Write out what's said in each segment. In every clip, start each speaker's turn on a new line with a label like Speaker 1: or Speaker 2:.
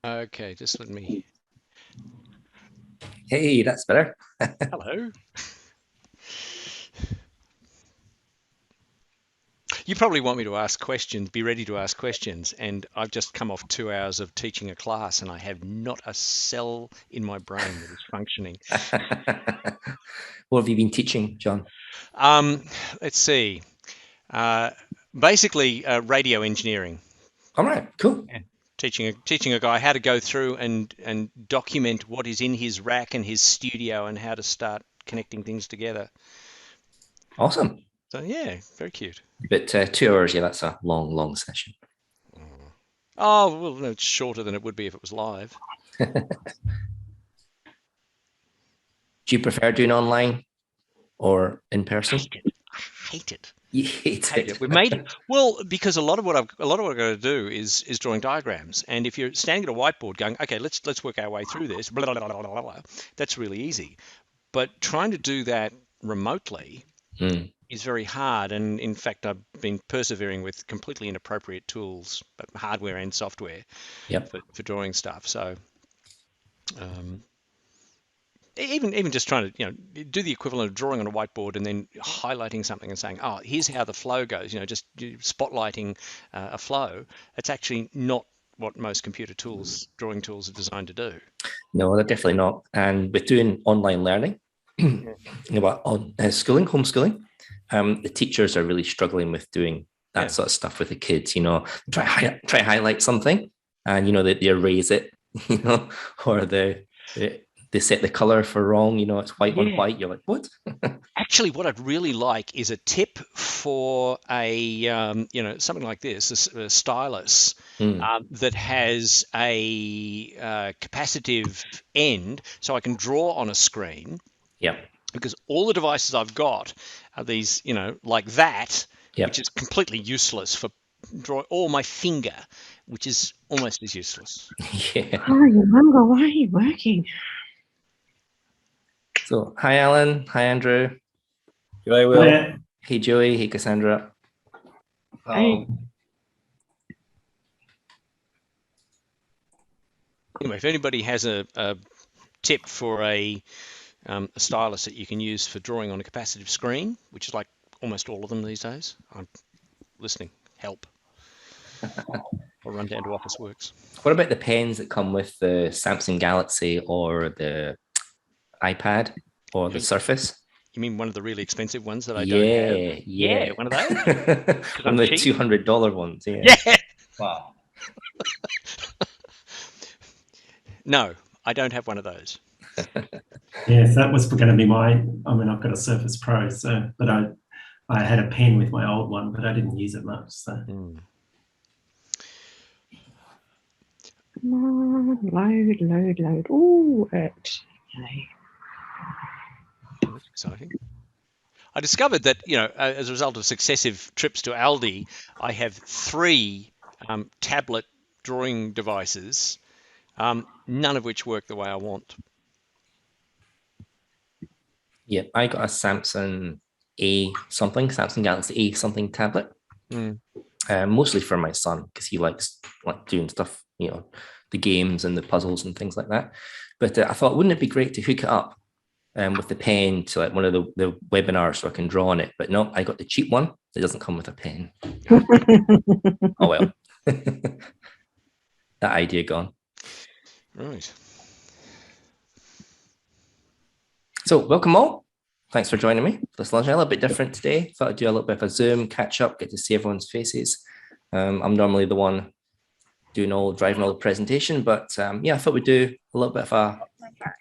Speaker 1: Okay, just let me.
Speaker 2: Hey, that's better.
Speaker 1: Hello. You probably want me to ask questions, be ready to ask questions, and I've just come off 2 hours of teaching a class, and I have not a cell in my brain that is functioning.
Speaker 2: What have you been teaching, John?
Speaker 1: Um, let's see. Uh, basically, radio engineering.
Speaker 2: All right, cool.
Speaker 1: Yeah. Teaching a guy how to go through and document what is in his rack and his studio and how to start connecting things together.
Speaker 2: Awesome.
Speaker 1: So yeah, very cute.
Speaker 2: But 2 hours, yeah, that's a long, long session.
Speaker 1: Oh, well, no, it's shorter than it would be if it was live.
Speaker 2: Do you prefer doing online or in person?
Speaker 1: Hate it. I hate it.
Speaker 2: You hate
Speaker 1: Hate
Speaker 2: it.
Speaker 1: it. We've made well because a lot of what I've got to do is drawing diagrams. And if you're standing at a whiteboard going, okay, let's work our way through this, blah, blah, blah, blah, blah, blah, that's really easy. But trying to do that remotely
Speaker 2: Mm,
Speaker 1: is very hard. And in fact, I've been persevering with completely inappropriate tools, but hardware and software
Speaker 2: yep.
Speaker 1: for drawing stuff. So um, even just trying to do the equivalent of drawing on a whiteboard and then highlighting something and saying, oh, here's how the flow goes, just spotlighting a flow. That's actually not what most computer tools, drawing tools, are designed to do.
Speaker 2: No, they're definitely not. And with doing online learning,
Speaker 1: Yeah.
Speaker 2: on schooling, homeschooling, the teachers are really struggling with doing
Speaker 1: Yeah.
Speaker 2: that sort of stuff with the kids. Try highlight something, and they erase it, or they set the color for wrong. It's white on
Speaker 1: Yeah.
Speaker 2: white. You're like, what?
Speaker 1: Actually, what I'd really like is a tip for something like this, a stylus
Speaker 2: Mm,
Speaker 1: that has a capacitive end, so I can draw on a screen.
Speaker 2: yep,
Speaker 1: Because all the devices I've got are these, like that, which
Speaker 2: yep.
Speaker 1: is completely useless for drawing, or my finger, which is almost as useless.
Speaker 2: Yeah.
Speaker 3: Oh, your Mungo, why are you working?
Speaker 2: So, hi, Alan. Hi, Andrew.
Speaker 4: G'day, Will.
Speaker 3: Yeah.
Speaker 2: Hey, Joey. Hey, Cassandra.
Speaker 3: Hey.
Speaker 1: Anyway, if anybody has a tip for a stylus that you can use for drawing on a capacitive screen, which is like almost all of them these days, I'm listening. Help. Or run down to Officeworks.
Speaker 2: What about the pens that come with the Samsung Galaxy or the iPad or
Speaker 1: You
Speaker 2: the
Speaker 1: mean,
Speaker 2: Surface?
Speaker 1: you mean one of the really expensive ones that I don't have?
Speaker 2: Yeah,
Speaker 1: Yeah,
Speaker 2: yeah.
Speaker 1: one of those. Because
Speaker 2: One
Speaker 1: I'm
Speaker 2: of the
Speaker 1: cheap.
Speaker 2: $200 ones. Yeah.
Speaker 1: Yeah.
Speaker 2: Wow.
Speaker 1: No, I don't have one of those.
Speaker 3: Yes, that was going to be I've got a Surface Pro, but I had a pen with my old one, but I didn't use it much. So. Come on, load. Ooh, okay.
Speaker 1: Oh, that's exciting. I discovered that, as a result of successive trips to Aldi, I have 3 tablet drawing devices, none of which work the way I want.
Speaker 2: Yeah, I got a Samsung Galaxy A something tablet, mostly for my son because he likes like doing stuff, the games and the puzzles and things like that. But I thought, wouldn't it be great to hook it up with the pen to like one of the webinars so I can draw on it? But no, I got the cheap one that doesn't come with a pen. Oh well, that idea gone.
Speaker 1: Right.
Speaker 2: So welcome all. Thanks for joining me. This lunch a little bit different today. Thought I'd do a little bit of a Zoom catch up, get to see everyone's faces. I'm normally the one driving all the presentation, but I thought we'd do a little bit of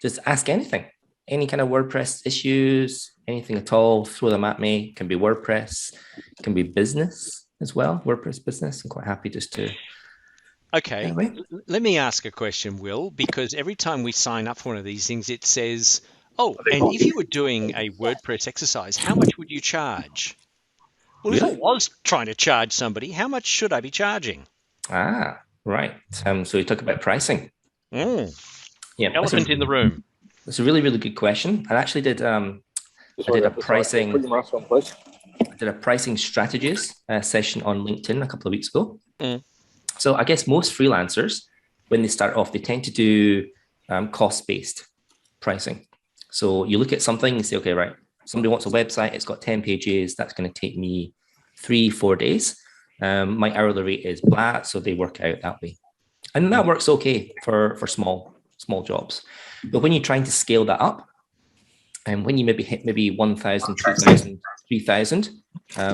Speaker 2: just ask anything, any kind of WordPress issues, anything at all, throw them at me. It can be WordPress, it can be business as well, WordPress business. I'm quite happy just to.
Speaker 1: Okay, let me ask a question, Will, because every time we sign up for one of these things, it says, oh, and if you were doing a WordPress exercise, how much would you charge? Well, if I was trying to charge somebody, how much should I be charging?
Speaker 2: Ah, right. So we talk about pricing.
Speaker 1: Yeah,
Speaker 2: elephant
Speaker 1: in the room.
Speaker 2: That's a really, really good question. I actually did I did a pricing strategies session on LinkedIn a couple of weeks ago. So I guess most freelancers when they start off, they tend to do cost-based pricing. So you look at something and say, okay, right, somebody wants a website, it's got 10 pages, that's going to take me 3-4 days. My hourly rate is blah, so they work out that way. And that works okay for small jobs. But when you're trying to scale that up, and when you maybe hit 1,000, 2,000, 3,000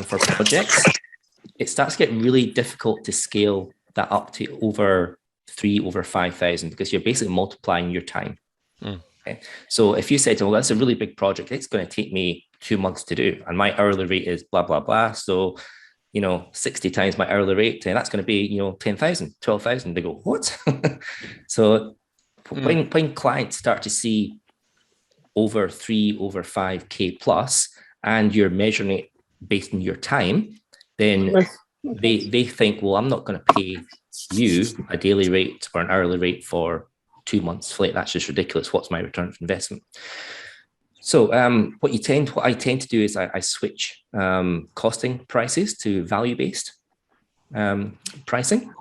Speaker 2: for projects, it starts to get really difficult to scale that up to over 5,000 because you're basically multiplying your time. Okay? So if you said, well, that's a really big project, it's going to take me 2 months to do, and my hourly rate is blah, blah, blah. So, 60 times my hourly rate, and that's going to be, 10,000, 12,000. They go, what? So when clients start to see over 5K plus, and you're measuring it based on your time, then they think, well, I'm not going to pay you a daily rate or an hourly rate for 2 months flat. That's just ridiculous. What's my return on investment? So what I tend to do is I switch costing prices to value-based pricing.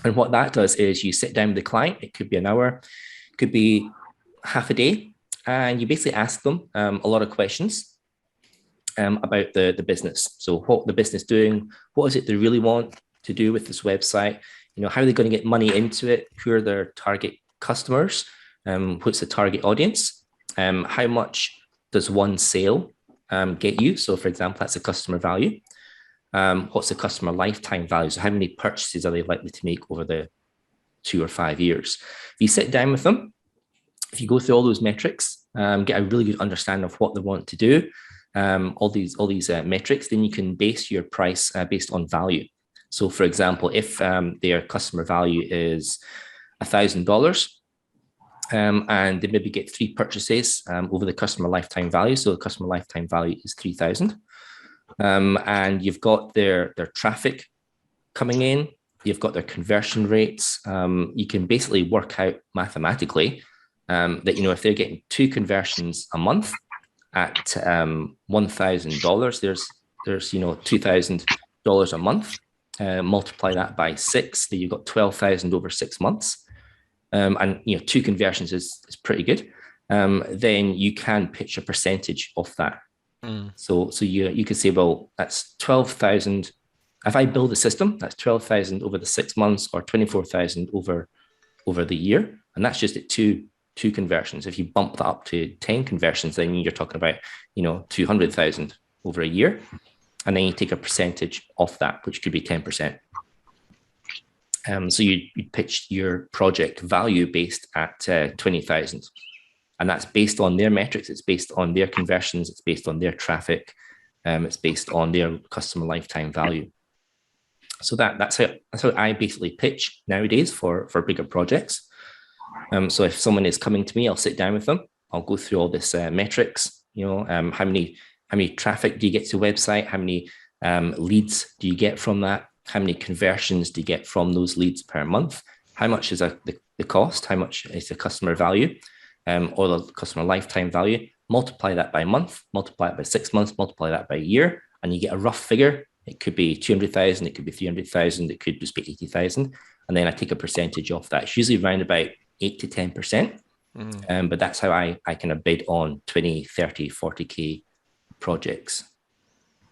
Speaker 2: And what that does is you sit down with the client. It could be an hour, it could be half a day, and you basically ask them a lot of questions about the business. So what the business doing, what is it they really want to do with this website? How are they going to get money into it? Who are their target customers? What's the target audience? How much does one sale get you? So for example, that's a customer value. What's the customer lifetime value? So how many purchases are they likely to make over the 2 or 5 years? If you sit down with them, if you go through all those metrics, get a really good understanding of what they want to do, all these metrics, then you can base your price based on value. So for example, if their customer value is $1,000, and they maybe get 3 purchases over the customer lifetime value. So the customer lifetime value is 3,000. And you've got their traffic coming in, you've got their conversion rates. You can basically work out mathematically that, if they're getting 2 conversions a month at $1,000, there's $2,000 a month. Multiply that by 6, then you've got 12,000 over 6 months. And 2 conversions is pretty good. Then you can pitch a percentage of that. So you could say, well, that's 12,000. If I build a system, that's 12,000 over the 6 months, or 24,000 over the year, and that's just at two conversions. If you bump that up to 10 conversions, then you're talking about 200,000 over a year, and then you take a percentage off that, which could be 10%. So you pitch your project value based at 20,000, and that's based on their metrics. It's based on their conversions. It's based on their traffic. It's based on their customer lifetime value. So that's how I basically pitch nowadays for bigger projects. So if someone is coming to me, I'll sit down with them. I'll go through all this metrics. How many traffic do you get to the website? How many leads do you get from that? How many conversions do you get from those leads per month? How much is the cost? How much is the customer value or the customer lifetime value? Multiply that by month, multiply it by 6 months, multiply that by a year, and you get a rough figure. It could be 200,000, it could be 300,000, it could just be 80,000. And then I take a percentage off that. It's usually around about 8 to 10%. But that's how I kind of bid on 20, 30, 40K projects.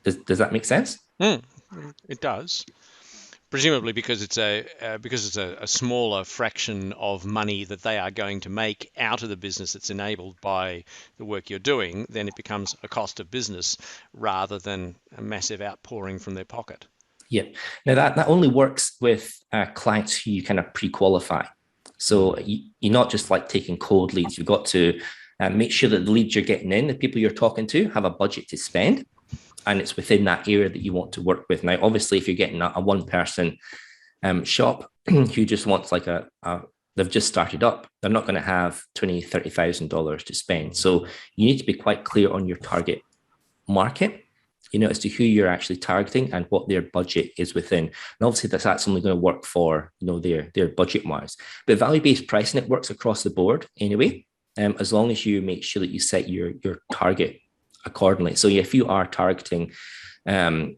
Speaker 2: Does that make sense?
Speaker 1: It does. Presumably because it's a smaller fraction of money that they are going to make out of the business that's enabled by the work you're doing, then it becomes a cost of business rather than a massive outpouring from their pocket.
Speaker 2: Yeah. Now that only works with clients who you kind of pre-qualify. So you're not just like taking cold leads. You've got to make sure that the leads you're getting in, the people you're talking to, have a budget to spend. And it's within that area that you want to work with. Now, obviously, if you're getting a one-person shop who just wants like they've just started up, they're not going to have $20,000, $30,000 to spend. So you need to be quite clear on your target market, as to who you're actually targeting and what their budget is within. And obviously, that's only going to work for their budget-wise. But value-based pricing, it works across the board anyway, as long as you make sure that you set your target accordingly. So if you are targeting like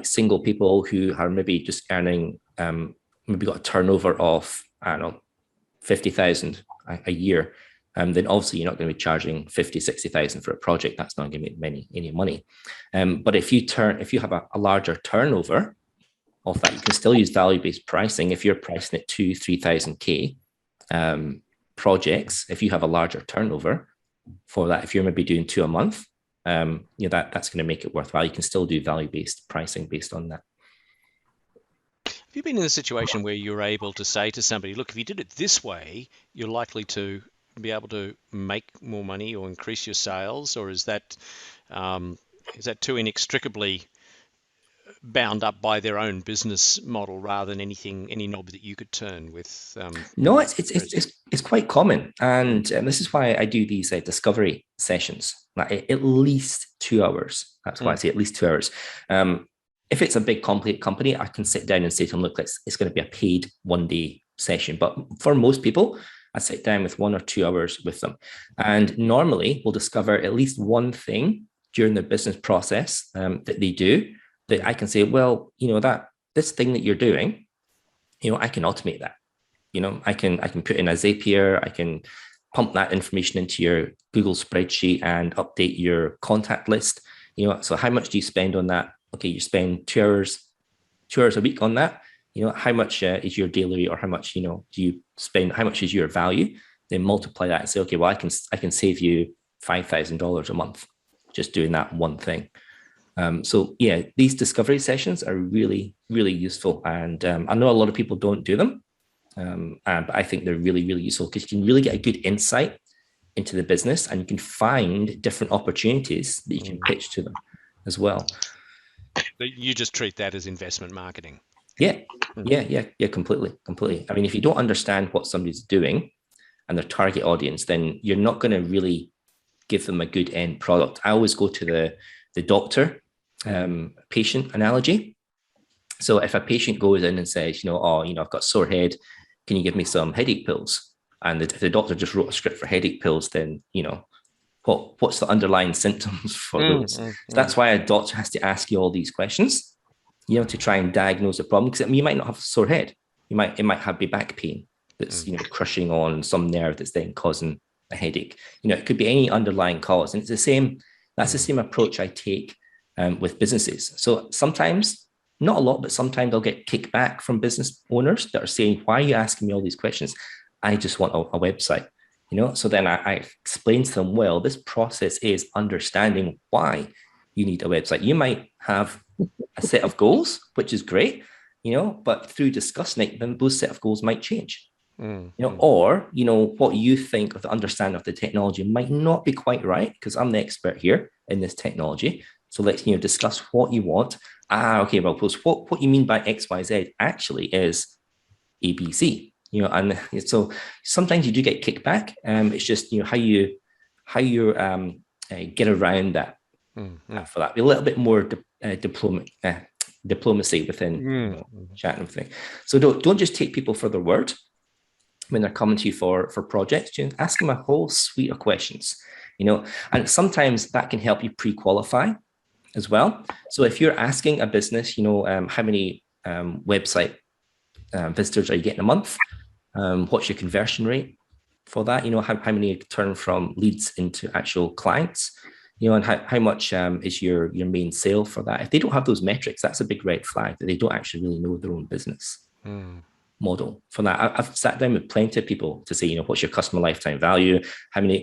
Speaker 2: single people who are maybe just earning maybe got a turnover of, I don't know, 50,000 a year, then obviously you're not going to be charging 50, 60,000 for a project. That's not going to make any money. But if you have a larger turnover of that, you can still use value-based pricing. If you're pricing at 2,000-3,000K projects, if you have a larger turnover for that, if you're maybe doing 2 a month, that's going to make it worthwhile. You can still do value-based pricing based on that.
Speaker 1: Have you been in a situation where you're able to say to somebody, look, if you did it this way, you're likely to be able to make more money or increase your sales? Or is that too inextricably bound up by their own business model rather than any knob that you could turn with?
Speaker 2: No, it's quite common. And this is why I do these discovery sessions, like at least 2 hours. That's why I say at least 2 hours. If it's a big complete company, I can sit down and say to them, look, it's going to be a paid 1-day session. But for most people, I sit down with 1 or 2 hours with them. And normally we'll discover at least one thing during the business process that they do that I can say, well, this thing that you're doing, I can automate that. I can put in a Zapier, I can pump that information into your Google spreadsheet and update your contact list. So how much do you spend on that? Okay, you spend 2 hours a week on that. How much is your daily, or how much do you spend? How much is your value? Then multiply that and say, okay, well, I can save you $5,000 a month just doing that one thing. So yeah, these discovery sessions are really, really useful, and I know a lot of people don't do them, but I think they're really, really useful because you can really get a good insight into the business, and you can find different opportunities that you can pitch to them as well.
Speaker 1: You just treat that as investment marketing.
Speaker 2: Yeah, completely. I mean, if you don't understand what somebody's doing and their target audience, then you're not going to really give them a good end product. I always go to the doctor patient analogy. So if a patient goes in and says, I've got sore head, can you give me some headache pills? And if the doctor just wrote a script for headache pills, then what's the underlying symptoms for those? So that's why a doctor has to ask you all these questions, to try and diagnose the problem, because you might not have a sore head. It might be back pain that's crushing on some nerve that's then causing a headache. It could be any underlying cause, and it's the same. That's the same approach I take with businesses. So sometimes, not a lot, but sometimes I'll get kickback from business owners that are saying, "Why are you asking me all these questions? I just want a website." So then I explain to them, well, this process is understanding why you need a website. You might have a set of goals, which is great, but through discussing it, then those set of goals might change. Or, what you think of the understanding of the technology might not be quite right, because I'm the expert here in this technology. So let's, discuss what you want. Okay, well, what you mean by X, Y, Z actually is ABC. And so sometimes you do get kickback. It's just how you get around that for that. Be a little bit more diplomacy within chat and everything. So don't just take people for their word when they're coming to you for projects. Ask them a whole suite of questions. And sometimes that can help you pre-qualify as well. So if you're asking a business, how many website visitors are you getting a month? What's your conversion rate for that? How many turn from leads into actual clients? And how much is your main sale for that? If they don't have those metrics, that's a big red flag that they don't actually really know their own business model for that. I've sat down with plenty of people to say, what's your customer lifetime value?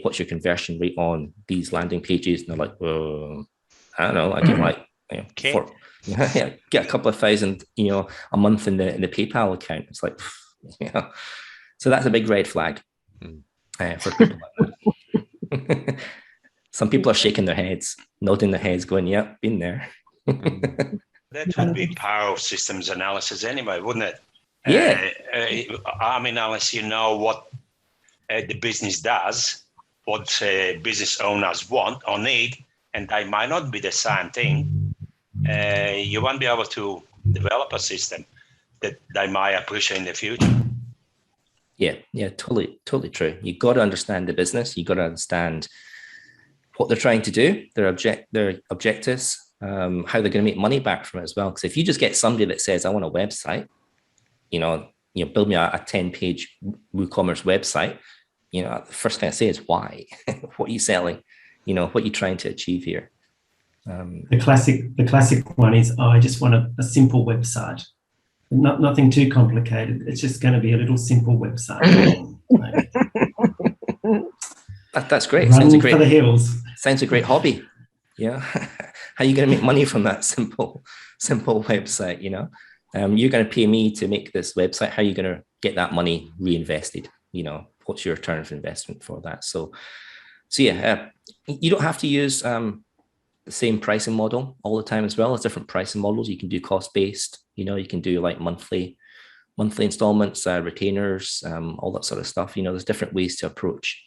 Speaker 2: What's your conversion rate on these landing pages? And they're like, well, I don't know. I get get a couple of thousand, a month in the PayPal account. It's like, So that's a big red flag for people like that. Some people are shaking their heads, nodding their heads, going, "Yep, been there."
Speaker 4: That would be part of systems analysis anyway, wouldn't it?
Speaker 2: Yeah.
Speaker 4: Unless you know what the business does, what business owners want or need, and they might not be the same thing, you won't be able to develop a system that they might appreciate in the future.
Speaker 2: Yeah, totally true. You got to understand the business. You got to understand what they're trying to do, their objectives, how they're going to make money back from it as well. Because if you just get somebody that says, "I want a website," build me a 10-page WooCommerce website, the first thing I say is why. What are you selling? What are you trying to achieve here?
Speaker 3: The classic one is, I just want a simple website. Nothing too complicated. It's just going to be a little simple website.
Speaker 2: That's great.
Speaker 3: Run for the hills.
Speaker 2: Sounds a great hobby. Yeah. How are you going to make money from that simple website? You're going to pay me to make this website. How are you going to get that money reinvested? What's your return of investment for that? So yeah, you don't have to use the same pricing model all the time as well. There's different pricing models. You can do cost-based, you can do like monthly installments, retainers, all that sort of stuff. There's different ways to approach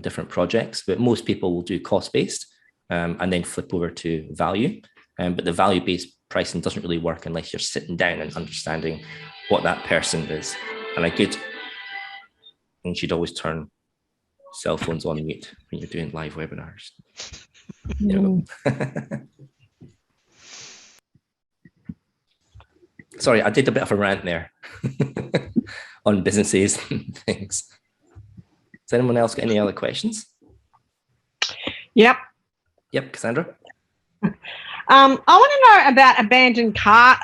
Speaker 2: different projects, but most people will do cost-based and then flip over to value. But the value-based pricing doesn't really work unless you're sitting down and understanding what that person is. And you should always turn cell phones on mute when you're doing live webinars. Sorry, I did a bit of a rant there on businesses and things. Does anyone else get any other questions?
Speaker 5: Yep,
Speaker 2: Cassandra.
Speaker 5: I want to know about abandoned cart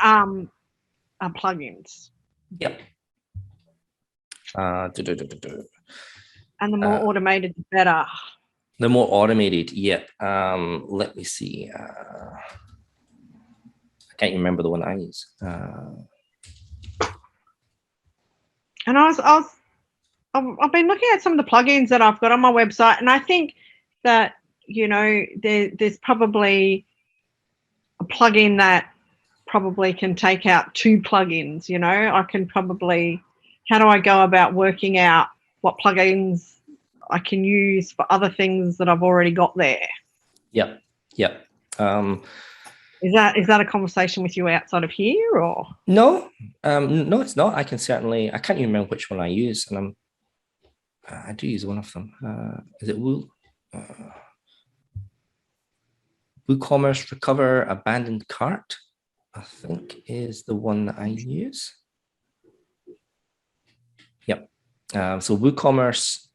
Speaker 5: plugins.
Speaker 2: Yep.
Speaker 5: And the more automated, the better.
Speaker 2: The more automated, yep. Let me see. I can't remember the one I use.
Speaker 5: And I've been looking at some of the plugins that I've got on my website, and I think that there's probably a plugin that probably can take out 2 plugins. I can probably. How do I go about working out what plugins I can use for other things that I've already got there?
Speaker 2: Yep.
Speaker 5: Is that a conversation with you outside of here, or?
Speaker 2: No, it's not. I can't even remember which one I use, and I do use one of them. Is it WooCommerce Recover Abandoned Cart? I think is the one that I use. Yep. So WooCommerce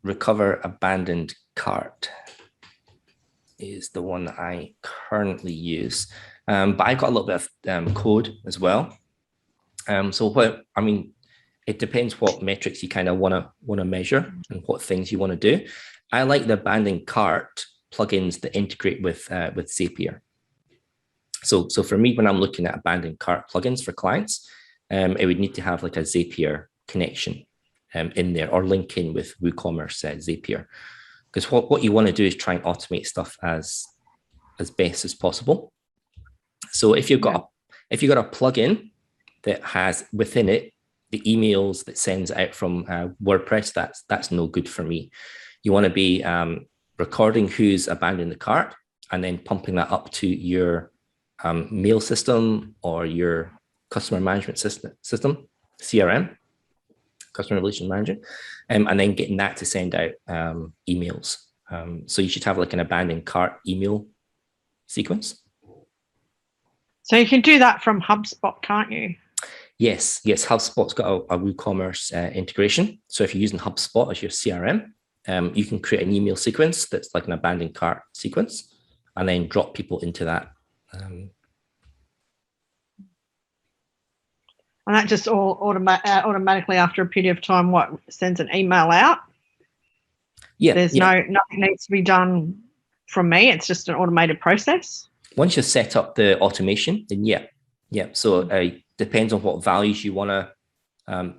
Speaker 2: Recover Abandoned Cart is the one that I currently use. But I got a little bit of code as well. It depends what metrics you kind of want to measure and what things you want to do. I like the abandoned cart plugins that integrate with Zapier. So for me, when I'm looking at abandoned cart plugins for clients, it would need to have like a Zapier connection in there, or link in with WooCommerce Zapier, because what you want to do is try and automate stuff as best as possible. So if you've got a plugin that has within it the emails that sends out from WordPress, that's no good for me. You want to be recording who's abandoned the cart and then pumping that up to your mail system or your customer management system, CRM, customer relation management, and then getting that to send out emails. So you should have like an abandoned cart email sequence.
Speaker 5: So you can do that from HubSpot, can't you?
Speaker 2: Yes. HubSpot's got a WooCommerce integration. So if you're using HubSpot as your CRM, you can create an email sequence that's like an abandoned cart sequence, and then drop people into that.
Speaker 5: And that just all automatically after a period of time, sends an email out?
Speaker 2: Yeah.
Speaker 5: There's nothing needs to be done from me. It's just an automated process.
Speaker 2: Once you've set up the automation, then yeah. So it depends on what values you want to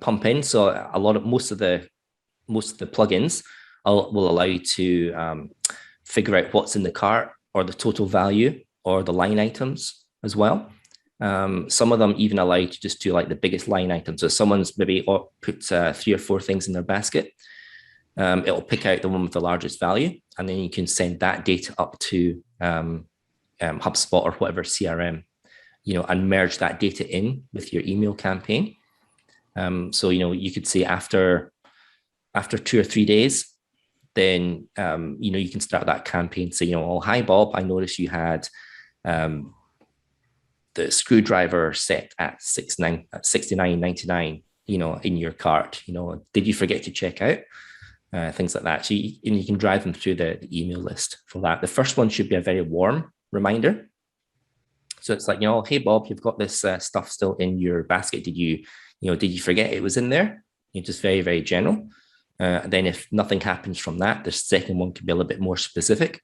Speaker 2: pump in. So most of the plugins will allow you to figure out what's in the cart, or the total value, or the line items as well. Some of them even allow you to just do like the biggest line items. So someone's maybe put 3 or 4 things in their basket. It'll pick out the one with the largest value, and then you can send that data up to HubSpot or whatever CRM, and merge that data in with your email campaign. So, you could say after 2 or 3 days, then, you can start that campaign. Say, oh, hi, Bob, I noticed you had the screwdriver set at $69.99. in your cart. Did you forget to check out? Things like that. So you can drive them through the email list for that. The first one should be a very warm reminder. So it's like, hey Bob, you've got this stuff still in your basket. Did you forget it was in there? Just very, very general. Then if nothing happens from that, the second one could be a little bit more specific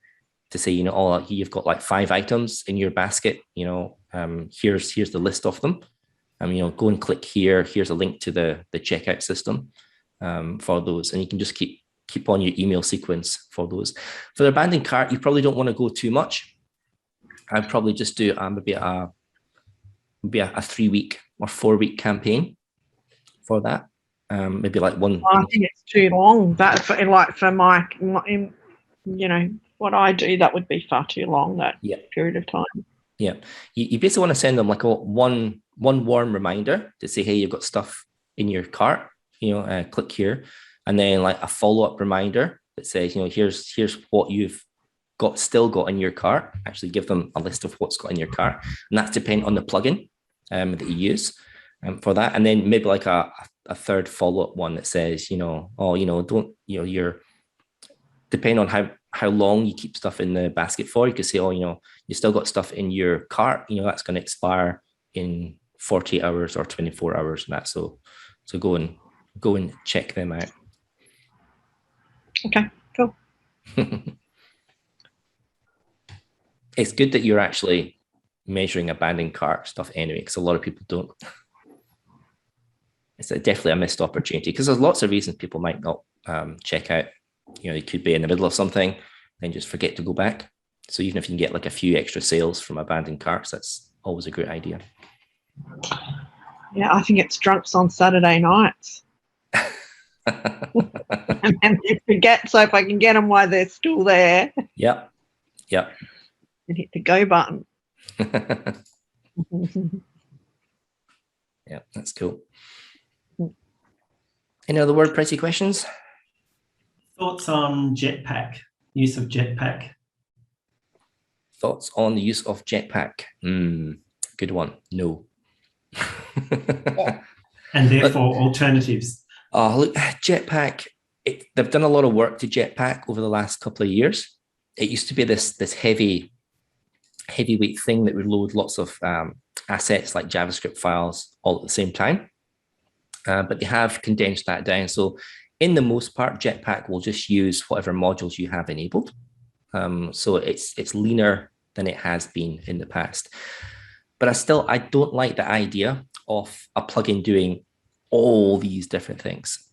Speaker 2: to say, you've got like 5 items in your basket. Here's the list of them. Go and click here. Here's a link to the checkout system for those, and you can just keep on your email sequence for those. For the abandoned cart, you probably don't want to go too much. I'd probably just do maybe a 3-week or 4-week campaign for that. Maybe like one.
Speaker 5: I think it's too long. That for my what I do, that would be far too long. That period of time.
Speaker 2: Yeah, you basically want to send them like one warm reminder to say, hey, you've got stuff in your cart. Click here, and then like a follow-up reminder that says, here's what you've still got in your cart. Actually give them a list of what's got in your cart, and that's dependent on the plugin that you use for that. And then maybe like a third follow-up one that says, you're depending on how long you keep stuff in the basket for. You could say, you still got stuff in your cart, that's going to expire in 48 hours or 24 hours and that. So go and check them out.
Speaker 5: Okay, cool.
Speaker 2: It's good that you're actually measuring abandoned cart stuff anyway, because a lot of people don't. It's definitely a missed opportunity, because there's lots of reasons people might not check out. You could be in the middle of something, then just forget to go back. So even if you can get like a few extra sales from abandoned carts, that's always a great idea.
Speaker 5: Yeah, I think it's drunks on Saturday nights. and they forget, so if I can get them while they're still there.
Speaker 2: Yep.
Speaker 5: And hit the go button.
Speaker 2: Yeah, that's cool. Any other WordPressy questions?
Speaker 3: Thoughts on Jetpack, use of Jetpack?
Speaker 2: Thoughts on the use of Jetpack? Good one. No.
Speaker 3: And therefore alternatives.
Speaker 2: Look, Jetpack, they've done a lot of work to Jetpack over the last couple of years. It used to be this heavyweight thing that would load lots of assets like JavaScript files all at the same time. But they have condensed that down. So in the most part, Jetpack will just use whatever modules you have enabled. So it's leaner than it has been in the past. But I don't like the idea of a plugin doing all these different things,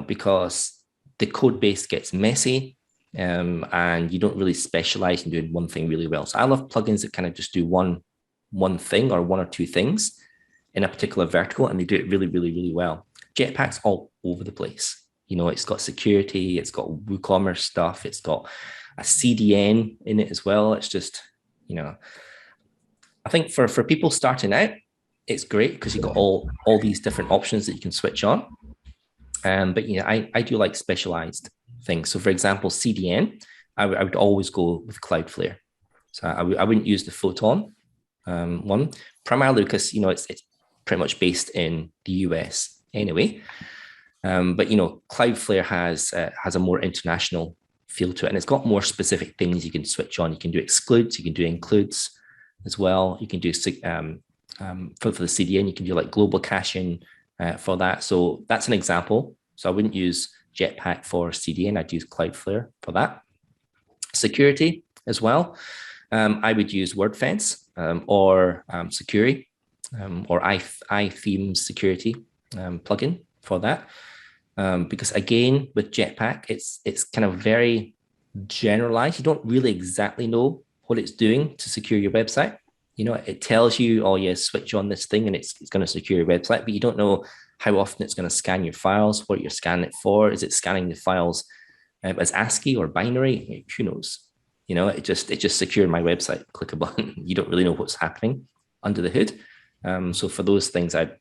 Speaker 2: because the code base gets messy, and you don't really specialize in doing one thing really well. So I love plugins that kind of just do one thing or one or two things in a particular vertical, and they do it really, really, really well. Jetpack's all over the place. It's got security, it's got WooCommerce stuff, it's got a CDN in it as well. It's just, I think for people starting out, it's great because you've got all these different options that you can switch on. But I do like specialized things. So for example, CDN, I would always go with Cloudflare. So I wouldn't use the Photon one, primarily because it's pretty much based in the US anyway. But Cloudflare has a more international feel to it, and it's got more specific things you can switch on. You can do excludes, you can do includes as well. You can do for the CDN, you can do like global caching for that. So that's an example. So I wouldn't use Jetpack for CDN. I'd use Cloudflare for that. Security as well. I would use WordFence or Security or iThemes security plugin for that. Because again, with Jetpack, it's kind of very generalized. You don't really exactly know what it's doing to secure your website. It tells you, oh yes, switch on this thing and it's going to secure your website, but you don't know how often it's going to scan your files, what you're scanning it for. Is it scanning the files as ASCII or binary? Who knows? It just secured my website. Click a button. You don't really know what's happening under the hood. So for those things, I'd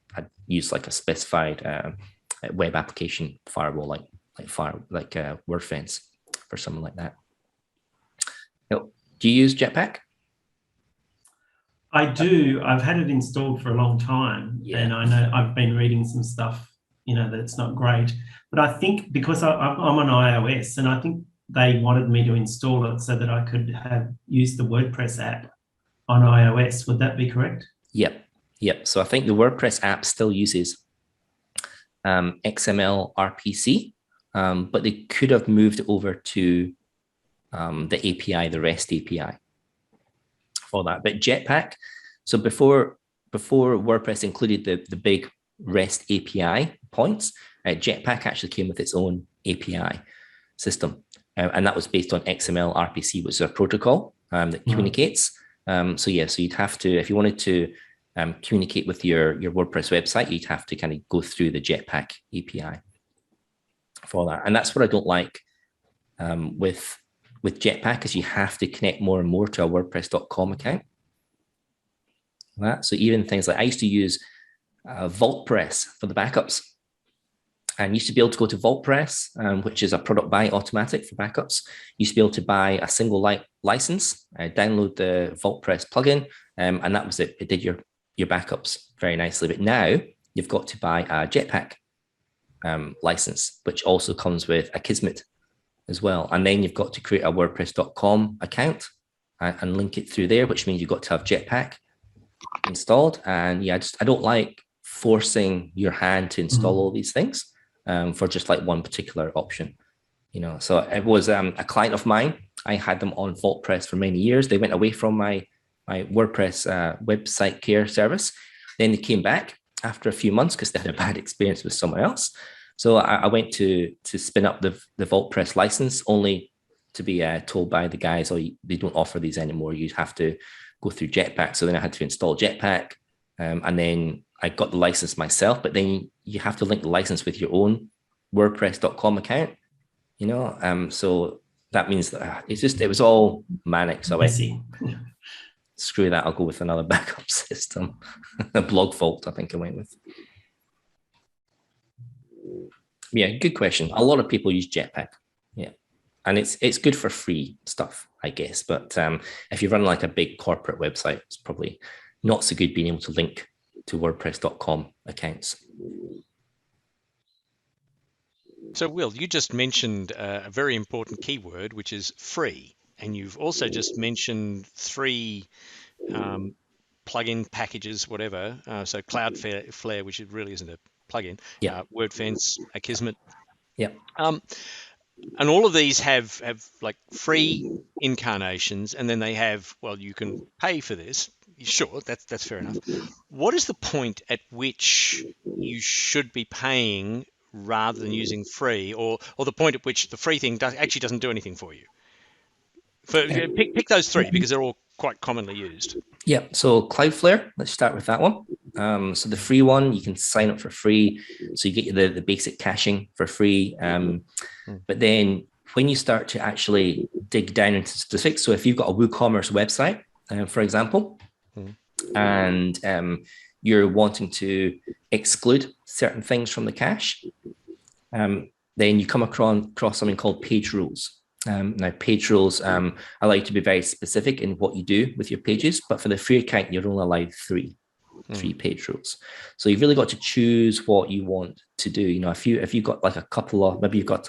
Speaker 2: use like a specified web application firewall, like WordFence for something like that. Do you use Jetpack?
Speaker 3: I do. I've had it installed for a long time, and I know I've been reading some stuff that it's not great. But I think because I'm on iOS, and I think they wanted me to install it so that I could have used the WordPress app on iOS. Would that be correct?
Speaker 2: Yep. So I think the WordPress app still uses XML RPC, but they could have moved over to the API, the REST API for that. But Jetpack, so before WordPress included the big REST API points, Jetpack actually came with its own API system. And that was based on XML RPC, which is a protocol that communicates. So you'd have to, if you wanted to communicate with your WordPress website, you'd have to kind of go through the Jetpack API for that. And that's what I don't like with Jetpack, is you have to connect more and more to a WordPress.com account. So even things like, I used to use VaultPress for the backups. And you used to be able to go to VaultPress, which is a product buy automatic for backups. You used to be able to buy a single license, download the VaultPress plugin, and that was it. It did your backups very nicely. But now you've got to buy a Jetpack license, which also comes with Akismet as well. And then you've got to create a WordPress.com account and link it through there, which means you've got to have Jetpack installed. And yeah, I don't like forcing your hand to install all these things. For just like one particular option, So it was a client of mine. I had them on VaultPress for many years. They went away from my WordPress website care service. Then they came back after a few months because they had a bad experience with someone else. So I went to spin up the VaultPress license, only to be told by the guys, they don't offer these anymore. You have to go through Jetpack. So then I had to install Jetpack, and then I got the license myself, but then you have to link the license with your own WordPress.com account, so that means that it was all manic. So I went, screw that, I'll go with another backup system. A Blog Vault, I think I went with. Yeah, good question. A lot of people use Jetpack. Yeah. And it's good for free stuff, I guess. But if you run like a big corporate website, it's probably not so good being able to link to WordPress.com accounts.
Speaker 1: So, Will, you just mentioned a very important keyword, which is free. And you've also just mentioned 3 plugin packages, whatever. So Cloudflare, which it really isn't a plugin, WordFence, Akismet.
Speaker 2: Yeah.
Speaker 1: And all of these have like free incarnations, and then they have, well, you can pay for this. Sure, that's fair enough. What is the point at which you should be paying rather than using free, or the point at which the free thing actually doesn't do anything for you? Pick those 3 because they're all quite commonly used.
Speaker 2: Yeah, so Cloudflare, let's start with that one. So the free one, you can sign up for free. So you get the basic caching for free. But then when you start to actually dig down into specifics, so if you've got a WooCommerce website, for example, and you're wanting to exclude certain things from the cache, then you come across something called page rules. Now, page rules allow you to be very specific in what you do with your pages, but for the free account, you're only allowed 3 page rules. So you've really got to choose what you want to do. If you've got like a couple of, maybe you've got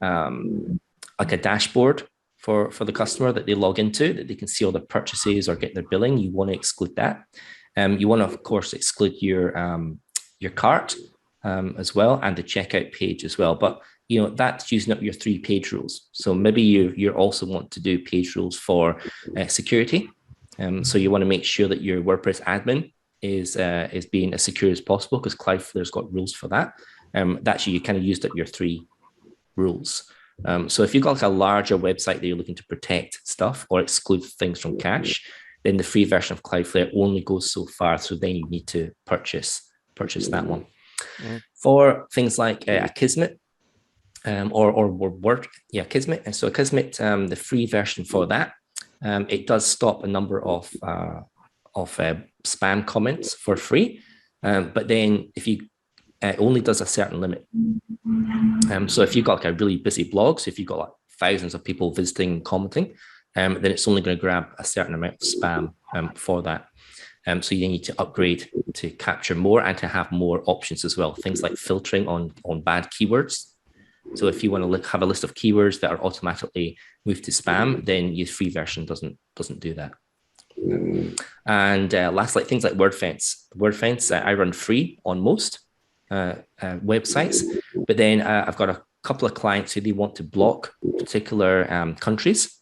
Speaker 2: like a dashboard for the customer that they log into, that they can see all their purchases or get their billing, you want to exclude that. You want to, of course, exclude your cart as well, and the checkout page as well. But that's using up your 3 page rules. So maybe you also want to do page rules for security. So you want to make sure that your WordPress admin is being as secure as possible, because Cloudflare's got rules for that. That's you kind of used up your 3 rules. So if you've got like a larger website that you're looking to protect stuff or exclude things from cache, then the free version of Cloudflare only goes so far. So then you need to purchase that one. For things like Akismet, or Word, Akismet. And so Akismet, the free version for that, it does stop a number of spam comments for free, but then if you only does a certain limit. So if you've got like a really busy blog, so if you've got like thousands of people visiting and commenting, then it's only going to grab a certain amount of spam for that. So you need to upgrade to capture more and to have more options as well. Things like filtering on bad keywords. So if you want to have a list of keywords that are automatically moved to spam, then your free version doesn't do that. And lastly, things like word fence. Word fence I run free on most websites, but then I've got a couple of clients who they want to block particular countries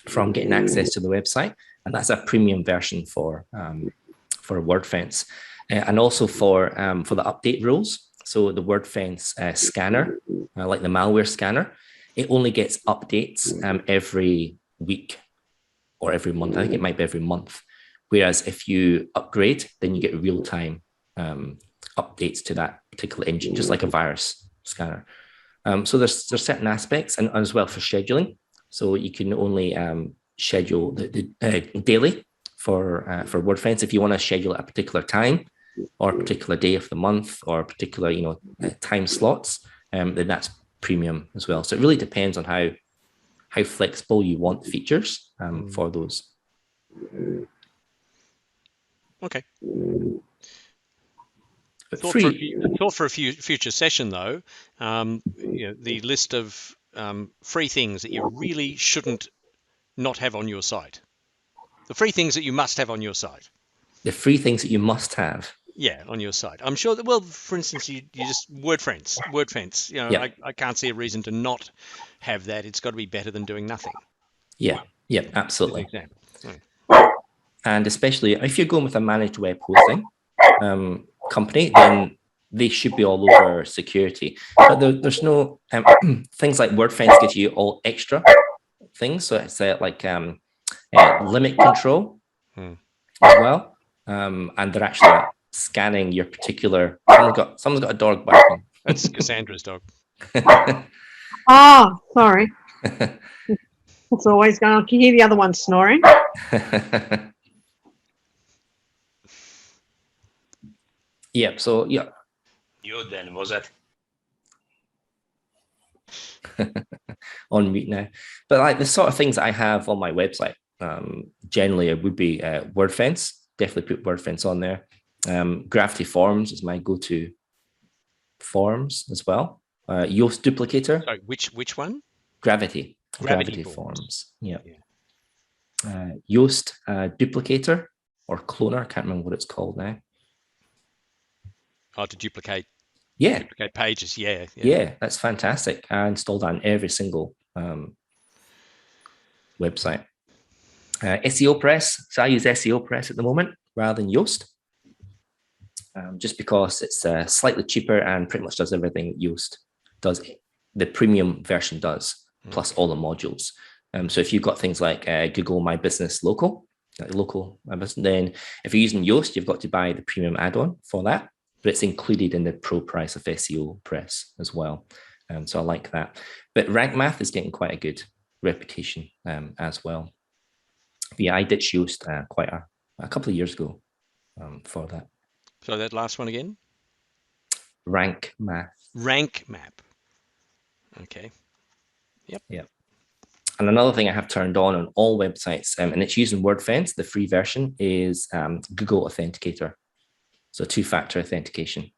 Speaker 2: from getting access to the website, and that's a premium version for word fence, and also for the update rules. So the word fence scanner, like the malware scanner, it only gets updates every week or every month. I think it might be every month. Whereas if you upgrade, then you get real-time updates to that particular engine, just like a virus scanner. So there's certain aspects, and as well for scheduling. So you can only schedule the daily for WordFence. If you want to schedule at a particular time or a particular day of the month or particular time slots, then that's premium as well. So it really depends on how flexible you want features for those.
Speaker 1: Okay.
Speaker 2: Free.
Speaker 1: Thought for a future session though, the list of free things that you really shouldn't not have on your site. The free things that you must have on your site.
Speaker 2: The free things that you must have.
Speaker 1: Yeah, on your site. I'm sure that, well, for instance, you just WordFence. I can't see a reason to not have that. It's got to be better than doing nothing.
Speaker 2: Yeah, absolutely.
Speaker 1: Example.
Speaker 2: And especially if you're going with a managed web hosting company, then they should be all over security. But there's no things like WordFence gives you all extra things. So it's like limit control as well, and they're actually scanning your particular. Someone's got a dog barking.
Speaker 1: That's Cassandra's dog.
Speaker 5: Oh, sorry. It's always going. I can hear the other one snoring.
Speaker 2: Yeah. So yeah.
Speaker 4: You then, was it?
Speaker 2: On mute now. But like the sort of things I have on my website, generally it would be WordFence. Definitely put WordFence on there. Gravity Forms is my go-to forms as well. Yoast Duplicator.
Speaker 1: Sorry, which one?
Speaker 2: Gravity Forms. Yeah. Yoast Duplicator or Cloner. I can't remember what it's called now.
Speaker 1: Oh, to duplicate.
Speaker 2: Yeah.
Speaker 1: Duplicate pages. Yeah.
Speaker 2: Yeah, that's fantastic. I installed that on every single website. SEO Press. So I use SEO Press at the moment rather than Yoast, just because it's slightly cheaper and pretty much does everything Yoast does. The premium version does, plus all the modules. So if you've got things like Google My Business Local, then if you're using Yoast, you've got to buy the premium add-on for that. But it's included in the pro price of SEO Press as well. So I like that. But Rank Math is getting quite a good reputation as well. But yeah, I ditched Yoast quite a couple of years ago for that.
Speaker 1: So that last one again?
Speaker 2: Rank Math.
Speaker 1: Rank Map. Okay. Yep.
Speaker 2: And another thing I have turned on all websites, and it's using WordFence, the free version, is Google Authenticator. So two-factor authentication.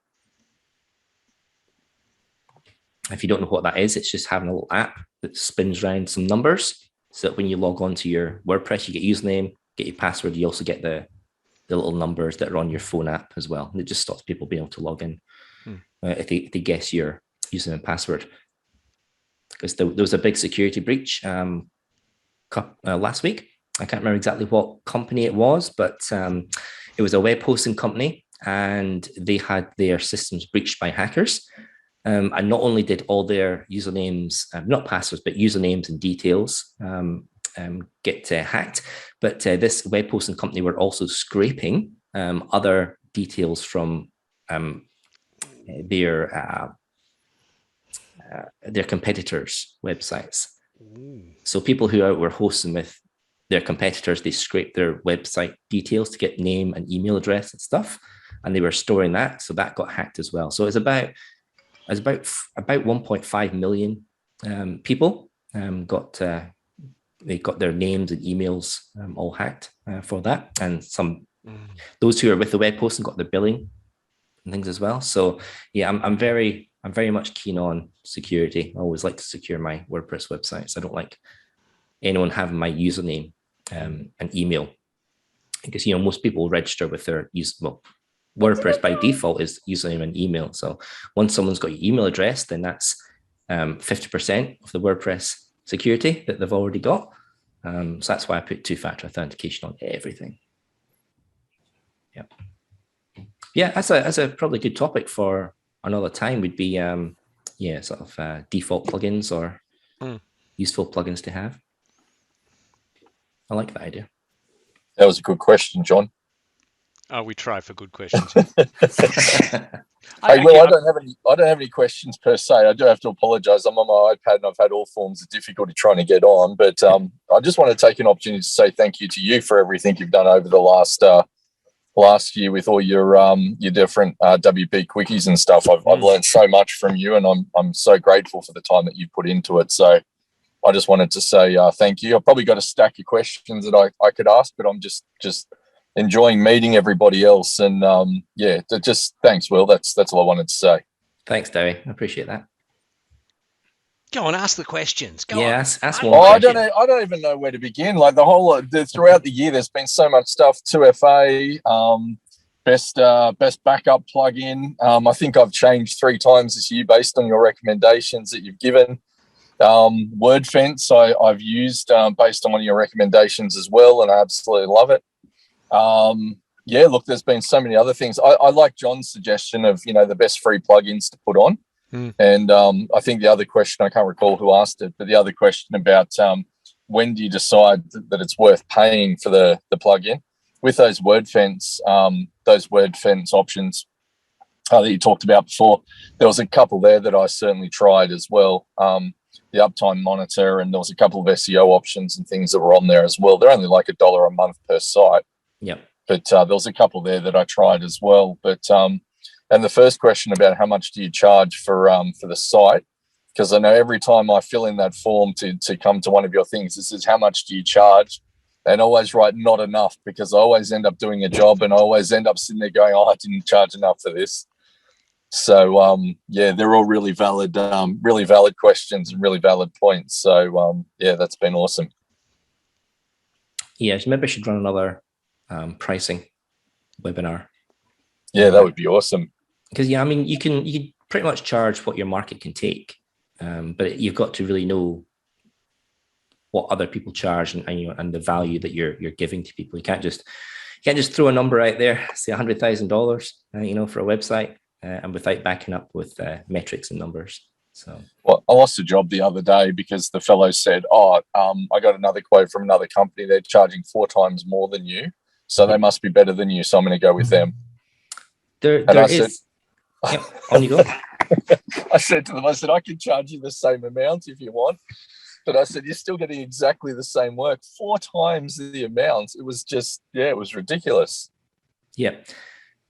Speaker 2: If you don't know what that is, it's just having a little app that spins around some numbers so that when you log on to your WordPress, you get username, get your password. You also get the little numbers that are on your phone app as well. And it just stops people being able to log in if they guess your username and password. Because there was a big security breach last week. I can't remember exactly what company it was, but it was a web hosting company. And they had their systems breached by hackers. And not only did all their usernames, not passwords, but usernames and details get hacked, but this web hosting company were also scraping other details from their competitors' websites. So people who were hosting with their competitors, they scraped their website details to get name and email address and stuff. And they were storing that, so that got hacked as well. So it's about 1.5 million people got their names and emails all hacked for that, and some Those who are with the web hosting got the billing and things as well. So yeah, I'm very much keen on security. I always like to secure my WordPress websites. I don't like anyone having my username and email, because most people register with their WordPress by default is username and email. So once someone's got your email address, then that's 50% of the WordPress security that they've already got. So that's why I put two-factor authentication on everything. Yeah, that's a probably good topic for another time. Would be sort of default plugins or useful plugins to have. I like that idea.
Speaker 6: That was a good question, John.
Speaker 1: We try for good questions.
Speaker 6: I don't have any questions per se. I do have to apologise. I'm on my iPad and I've had all forms of difficulty trying to get on. But I just want to take an opportunity to say thank you to you for everything you've done over the last year with all your different WP quickies and stuff. I've learned so much from you, and I'm so grateful for the time that you put into it. So I just wanted to say thank you. I've probably got a stack of questions that I could ask, but I'm just enjoying meeting everybody else. And just thanks, Will. That's all I wanted to say.
Speaker 2: Thanks, Derry. I appreciate that.
Speaker 1: Go on, ask the questions. Go on.
Speaker 2: Ask one
Speaker 6: question.
Speaker 2: I
Speaker 6: don't even know where to begin. Like throughout the year, there's been so much stuff. 2FA, best backup plugin. I think I've changed 3 times this year based on your recommendations that you've given. WordFence I've used based on one of your recommendations as well, and I absolutely love it. Look, there's been so many other things. I like John's suggestion of the best free plugins to put on. And I think the other question, I can't recall who asked it, but the other question about when do you decide that it's worth paying for the plugin with those WordFence options that you talked about before. There was a couple there that I certainly tried as well. The uptime monitor, and there was a couple of SEO options and things that were on there as well. They're only like $1 a month per site.
Speaker 2: Yeah.
Speaker 6: But there was a couple there that I tried as well. But and the first question about how much do you charge for the site, because I know every time I fill in that form to come to one of your things, this is how much do you charge, and I always write not enough, because I always end up doing a job and I always end up sitting there going, I didn't charge enough for this. So they're all really valid questions and really valid points. So that's been awesome.
Speaker 2: Yeah, so maybe I should run another pricing webinar.
Speaker 6: Yeah, that would be awesome.
Speaker 2: Because you can pretty much charge what your market can take, but you've got to really know what other people charge and the value that you're giving to people. You can't just throw a number out there, say $100,000, for a website, and without backing up with metrics and numbers. So,
Speaker 6: well, I lost a job the other day because the fellow said, I got another quote from another company. They're charging 4 times more than you, so they must be better than you. So I'm going to go with them.
Speaker 2: On you go.
Speaker 6: I said to them, I can charge you the same amount if you want. But I said, you're still getting exactly the same work, 4 times the amount. It was just, it was ridiculous.
Speaker 2: Yeah.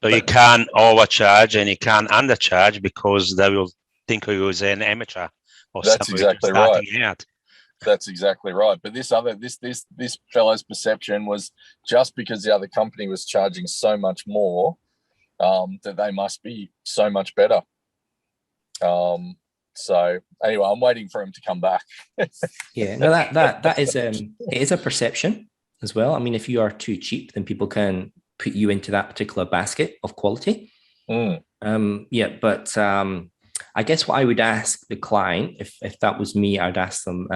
Speaker 4: So you can't overcharge and you can't undercharge, because they will think of you as an amateur or
Speaker 6: That's
Speaker 4: somebody
Speaker 6: exactly
Speaker 4: starting
Speaker 6: right.
Speaker 4: out.
Speaker 6: That's exactly right. But this fellow's perception was just because the other company was charging so much more, that they must be so much better. So anyway, I'm waiting for him to come back.
Speaker 2: Yeah, no, that is it is a perception as well. I mean, if you are too cheap, then people can put you into that particular basket of quality. But I guess what I would ask the client, if that was me, I'd ask them,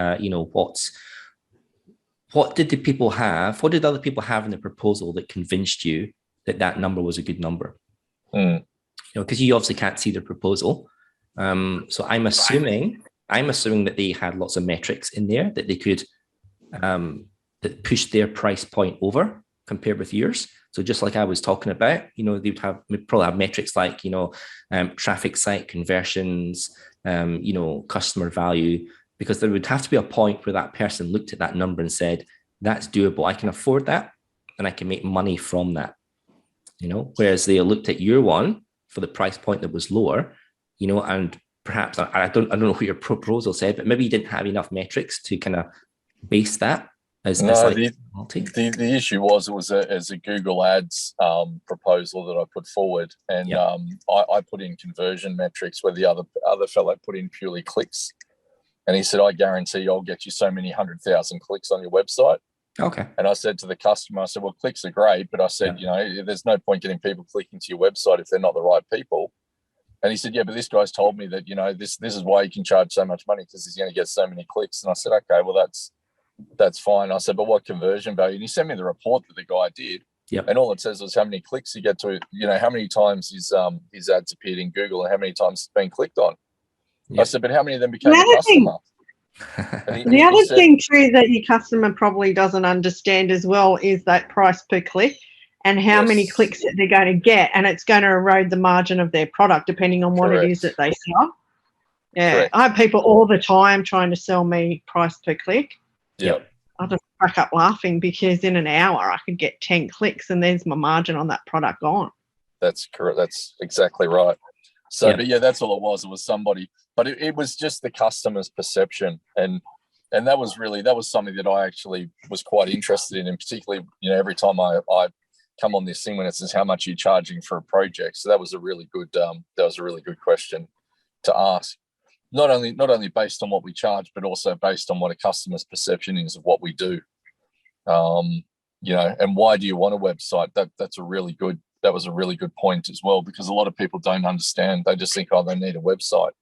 Speaker 2: what did the people have? What did other people have in the proposal that convinced you that number was a good number? Because you obviously can't see the proposal. So I'm assuming that they had lots of metrics in there that they could that pushed their price point over compared with yours. So just like I was talking about, they'd probably have metrics like, traffic site conversions, customer value, because there would have to be a point where that person looked at that number and said, that's doable. I can afford that and I can make money from that, whereas they looked at your one for the price point that was lower, and perhaps I don't know what your proposal said, but maybe you didn't have enough metrics to kind of base that
Speaker 6: The issue was it was a Google Ads proposal that I put forward, and I put in conversion metrics where the other fellow put in purely clicks, and he said, "I guarantee I'll get you so many 100,000 clicks on your website."
Speaker 2: Okay.
Speaker 6: And I said to the customer, I said, "Well, clicks are great, but I said, there's no point getting people clicking to your website if they're not the right people." And he said, "Yeah, but this guy's told me that this is why you can charge so much money, because he's going to get so many clicks." And I said, "Okay, well that's fine." I said, "But what conversion value?" And he sent me the report that the guy did.
Speaker 2: Yep.
Speaker 6: And all it says was how many clicks you get to, how many times his ads appeared in Google and how many times it's been clicked on. Yep. I said, "But how many of them became a customer?"
Speaker 5: The other thing too that your customer probably doesn't understand as well is that price per click and how many clicks that they're going to get, and it's going to erode the margin of their product depending on what it is that they sell. Yeah, correct. I have people all the time trying to sell me price per click.
Speaker 6: Yep.
Speaker 5: I just crack up laughing because in an hour I could get 10 clicks and there's my margin on that product gone.
Speaker 6: That's correct. That's exactly right. So, but yeah, that's all it was. It was somebody, but it was just the customer's perception. And that was something that I actually was quite interested in. And particularly, every time I come on this thing when it says, "How much are you charging for a project?" So that was a really good question to ask. Not only based on what we charge, but also based on what a customer's perception is of what we do. And why do you want a website? That was a really good point as well, because a lot of people don't understand. They just think, they need a website.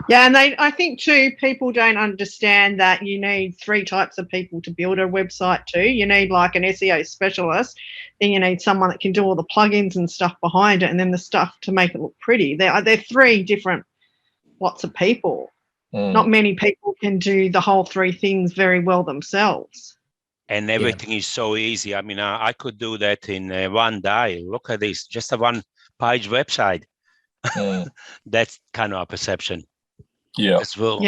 Speaker 5: Yeah, and I think too, people don't understand that you need 3 types of people to build a website too. You need like an SEO specialist, then you need someone that can do all the plugins and stuff behind it, and then the stuff to make it look pretty. They're 3 different lots of people. Not many people can do the whole 3 things very well themselves.
Speaker 4: And everything is so easy. I mean, I could do that in one day. Look at this, just a 1-page website. That's kind of a perception.
Speaker 6: Yeah.
Speaker 4: As well.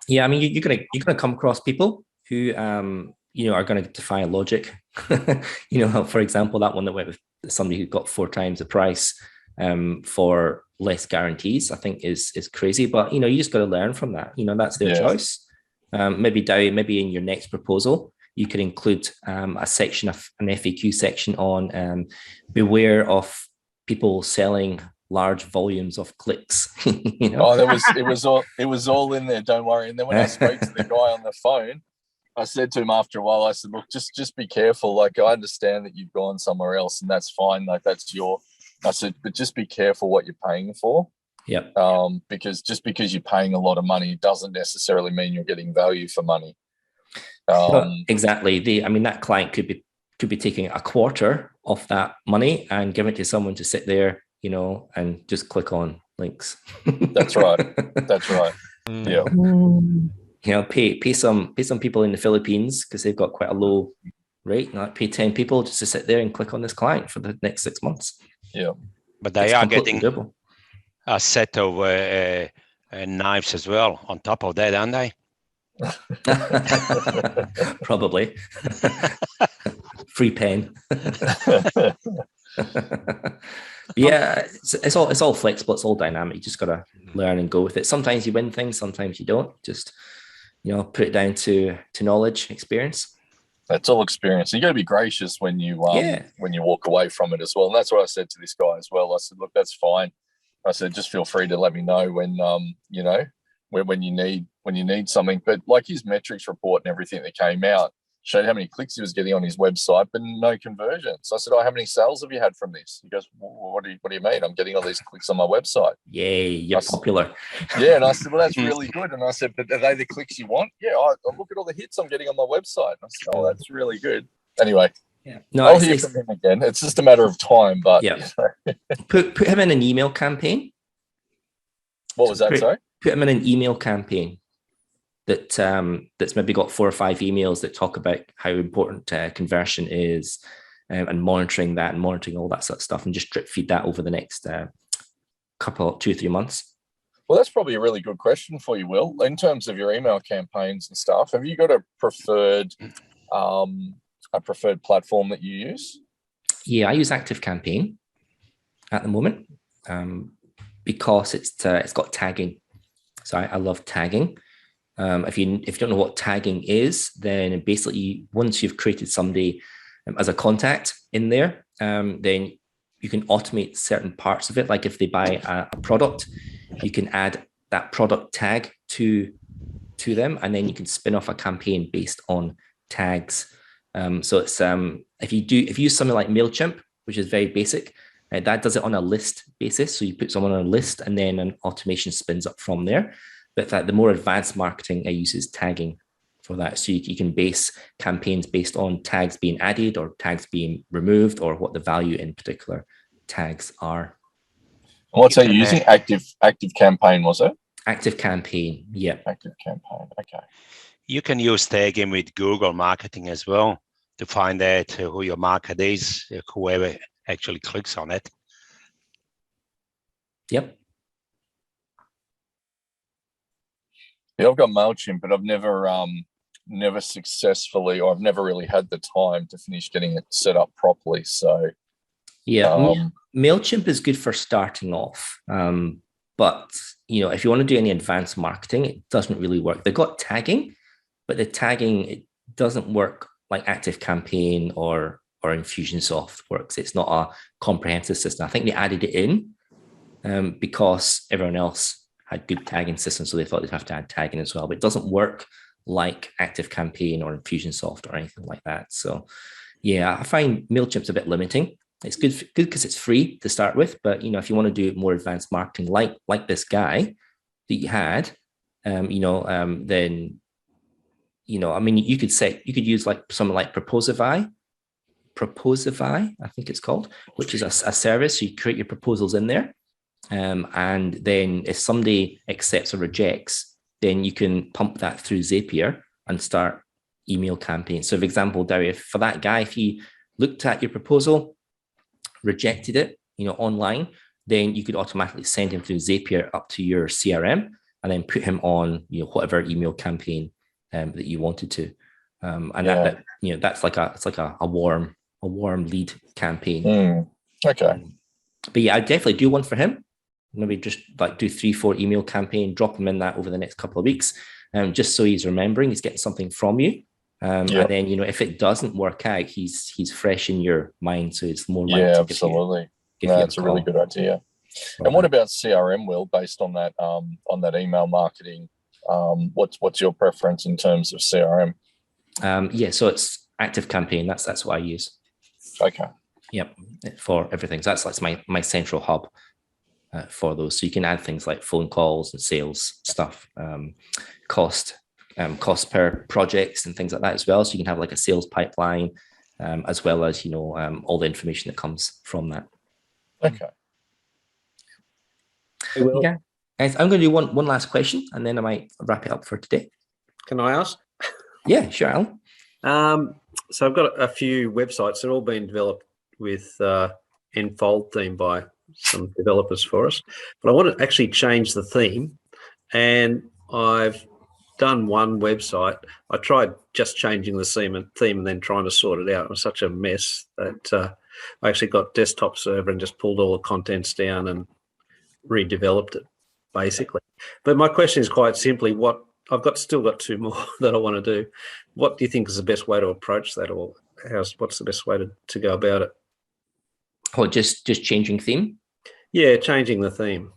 Speaker 2: Yeah. I mean, you're gonna come across people who are going to defy logic. For example, that one that went with somebody who got 4 times the price for less guarantees, I think is crazy. But you just got to learn from that. That's their choice. Maybe in your next proposal, you could include a section of an FAQ section on beware of people selling large volumes of clicks.
Speaker 6: It was all in there. Don't worry. And then when I spoke to the guy on the phone, I said to him after a while, I said, "Look, just be careful. Like, I understand that you've gone somewhere else, and that's fine. Like, I said, but just be careful what you're paying for.
Speaker 2: Yeah.
Speaker 6: Because just because you're paying a lot of money doesn't necessarily mean you're getting value for money."
Speaker 2: Exactly. That client could be taking a quarter of that money and giving it to someone to sit there, and just click on links.
Speaker 6: That's right. Yeah.
Speaker 2: Pay some people in the Philippines because they've got quite a low rate. Pay 10 people just to sit there and click on this client for the next 6 months.
Speaker 6: Yeah.
Speaker 4: But they are getting a set of knives as well on top of that, aren't they?
Speaker 2: Probably. Free pen. Yeah, it's all flexible, it's all dynamic. You just gotta learn and go with it. Sometimes you win things, sometimes you don't. Just put it down to knowledge, experience.
Speaker 6: That's all experience. You got to be gracious when you walk away from it as well. And that's what I said to this guy as well. I said, "Look, that's fine." I said, "Just feel free to let me know when when you need something." But like his metrics report and everything that came out showed how many clicks he was getting on his website, but no conversions. So I said, "How many sales have you had from this?" He goes, what do you mean? I'm getting all these clicks on my website.
Speaker 2: Yay, you're popular.
Speaker 6: Yeah, and I said, "Well, that's really good." And I said, "But are they the clicks you want?" "Yeah, I look at all the hits I'm getting on my website." And I said, "Oh, that's really good." Anyway, I'll hear from him again. It's just a matter of time. But
Speaker 2: put him in an email campaign.
Speaker 6: What was that? Sorry?
Speaker 2: Put him in an email campaign that's maybe got 4 or 5 emails that talk about how important conversion is, and monitoring that and monitoring all that sort of stuff, and just drip feed that over the next 2 or 3 months.
Speaker 6: Well, that's probably a really good question for you, Will. In terms of your email campaigns and stuff, have you got a preferred platform that you use?
Speaker 2: Yeah, I use ActiveCampaign at the moment because it's got tagging. So I love tagging. If you don't know what tagging is, then basically once you've created somebody as a contact in there, then you can automate certain parts of it. Like if they buy a product, you can add that product tag to them, and then you can spin off a campaign based on tags. So it's if you use something like MailChimp, which is very basic, that does it on a list basis. So you put someone on a list, and then an automation spins up from there. But the more advanced marketing uses tagging for that. So you can base campaigns based on tags being added or tags being removed, or what the value in particular tags are.
Speaker 6: What's that using? Active Campaign, was it?
Speaker 2: Active Campaign, yeah.
Speaker 6: Active Campaign, okay.
Speaker 4: You can use tagging with Google Marketing as well to find out who your market is, whoever actually clicks on it.
Speaker 2: Yep.
Speaker 6: Yeah, I've got MailChimp, but I've never successfully, or I've never really had the time to finish getting it set up properly. So
Speaker 2: yeah, MailChimp is good for starting off. But if you want to do any advanced marketing, it doesn't really work. They've got tagging, but the tagging, it doesn't work like Active Campaign or Infusionsoft works. It's not a comprehensive system. I think they added it in because everyone else had good tagging systems, so they thought they'd have to add tagging as well. But it doesn't work like Active Campaign or Infusionsoft or anything like that. So yeah, I find MailChimp's a bit limiting. It's good because it's free to start with, but if you want to do more advanced marketing, like this guy that you had, then you could use like something like Proposify, I think it's called, which is a service. So you create your proposals in there, and then if somebody accepts or rejects, then you can pump that through Zapier and start email campaigns. So, for example, Derry, for that guy, if he looked at your proposal, rejected it, online, then you could automatically send him through Zapier up to your CRM, and then put him on, whatever email campaign that you wanted to. That's like a warm lead campaign.
Speaker 6: Okay.
Speaker 2: But yeah, I'd definitely do one for him. Maybe just like do 3-4 email campaign, drop him in that over the next couple of weeks, just so he's remembering, he's getting something from you. And then, if it doesn't work out, he's fresh in your mind, so it's more likely.
Speaker 6: Yeah, absolutely. That's a really good idea. And what about CRM, Will, based on that email marketing? What's your preference in terms of CRM?
Speaker 2: So it's Active Campaign. That's what I use.
Speaker 6: Okay.
Speaker 2: Yep, for everything. So that's my central hub for those. So you can add things like phone calls and sales stuff, cost per projects and things like that as well. So you can have like a sales pipeline, as well as all the information that comes from that.
Speaker 6: Okay.
Speaker 2: Yeah. Guys, I'm going to do one last question, and then I might wrap it up for today.
Speaker 7: Can I ask?
Speaker 2: Yeah, sure, Alan.
Speaker 7: So I've got a few websites. They're all being developed with Enfold theme by some developers for us. But I want to actually change the theme, and I've done one website. I tried just changing the theme and then trying to sort it out. It was such a mess that I actually got desktop server and just pulled all the contents down and redeveloped it, basically. But my question is quite simply, still got two more that I want to do. What do you think is the best way to approach that, or what's the best way to go about it?
Speaker 2: Oh, just changing theme?
Speaker 7: Yeah, changing the theme.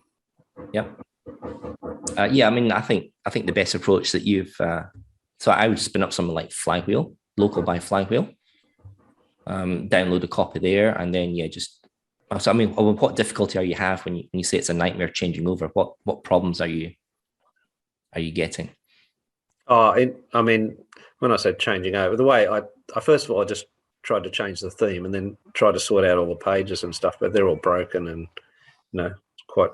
Speaker 2: Yep. I think the best approach that you've so I would spin up something like Flywheel, local by Flywheel, download a copy there, and then what difficulty are you have when you say it's a nightmare changing over? What problems are you getting?
Speaker 7: When I said changing over, the way I first of all, I just tried to change the theme and then tried to sort out all the pages and stuff, but they're all broken and it's quite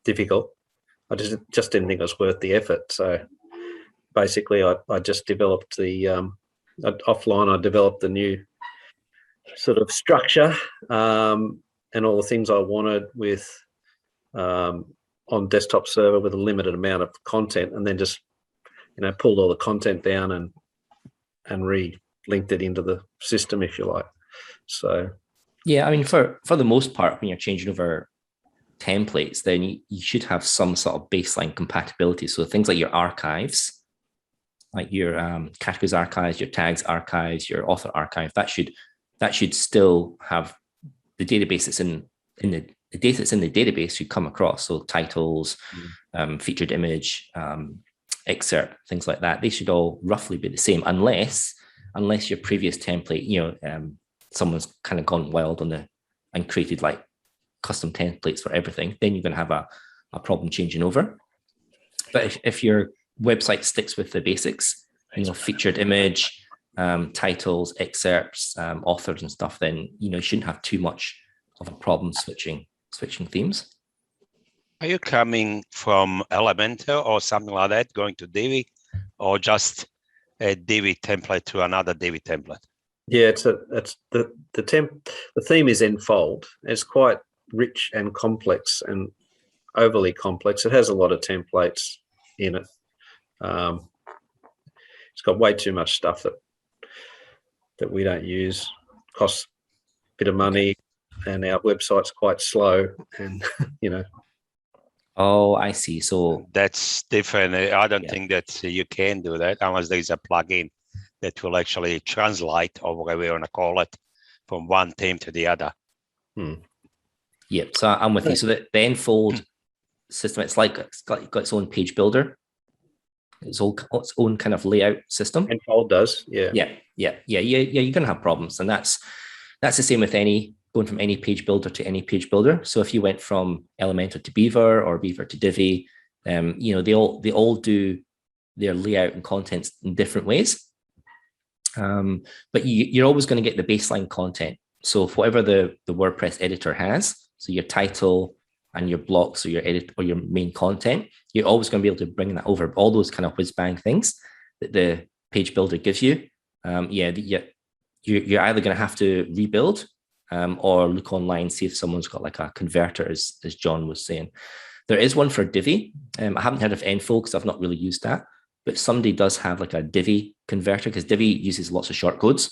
Speaker 7: difficult. I just didn't think it was worth the effort. So basically I just developed offline, I developed the new sort of structure and all the things I wanted with on desktop server with a limited amount of content, and then just pulled all the content down and re-linked it into the system, if you like. So
Speaker 2: yeah, for the most part, when you're changing over templates, then you should have some sort of baseline compatibility. So things like your archives like your categories archives, your tags archives, your author archive, that should still have the database that's in the data that's in the database should come across. So titles, featured image, excerpt, things like that. They should all roughly be the same, unless your previous template, someone's kind of gone wild and created like custom templates for everything. Then you're going to have a problem changing over. But if your website sticks with the basics, featured image, titles, excerpts, authors and stuff, then you shouldn't have too much of a problem switching themes.
Speaker 4: Are you coming from Elementor or something like that, going to Divi, or just a Divi template to another Divi template?
Speaker 7: Yeah, the theme is Enfold. It's quite rich and complex and overly complex. It has a lot of templates in it. It's got way too much stuff that we don't use. Costs a bit of money, and our website's quite slow. And
Speaker 2: Oh, I see. So
Speaker 4: that's different. I don't think that you can do that unless there is a plugin that will actually translate, or whatever you want to call it, from one theme to the other.
Speaker 2: Yeah, so I'm with you. So the Enfold system, it's got its own page builder, its own kind of layout system.
Speaker 7: Enfold does, yeah.
Speaker 2: You're going to have problems, and that's the same with going from any page builder to any page builder. So if you went from Elementor to Beaver or Beaver to Divi, they all do their layout and contents in different ways. But you're always going to get the baseline content. So if whatever the WordPress editor has, so your title and your blocks or your edit or your main content, you're always going to be able to bring that over. All those kind of whiz bang things that the page builder gives you, you're either going to have to rebuild or look online, see if someone's got like a converter, as John was saying. There is one for Divi. I haven't heard of Enfold because I've not really used that, but somebody does have like a Divi converter, because Divi uses lots of shortcodes.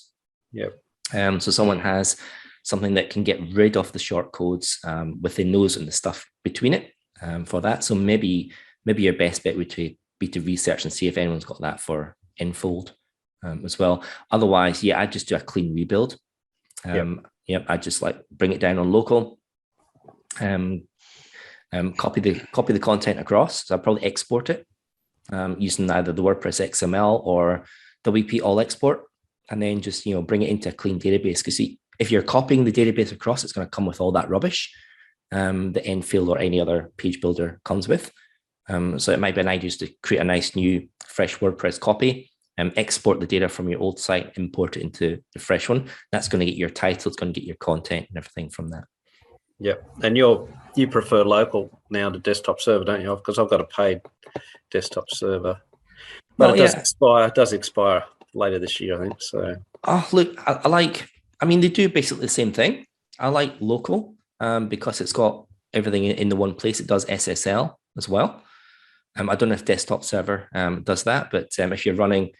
Speaker 2: So someone has something that can get rid of the shortcodes within those and the stuff between it for that. So maybe your best bet would be to research and see if anyone's got that for Enfold as well. Otherwise, I'd just do a clean rebuild. I'd just like bring it down on local, copy the content across. So I'd probably export it using either the WordPress XML or WP All Export, and then just bring it into a clean database. Because if you're copying the database across, it's going to come with all that rubbish that Enfield or any other page builder comes with. So it might be an idea just to create a nice new fresh WordPress copy, export the data from your old site, import it into the fresh one. That's going to get your title, it's going to get your content and everything from that.
Speaker 7: Yeah, and you prefer local now to desktop server, don't you? Because I've got a paid desktop server, but it does expire later this year, I think. So,
Speaker 2: look, I mean, they do basically the same thing. I like local because it's got everything in the one place. It does SSL as well. I don't know if desktop server does that, but if you're running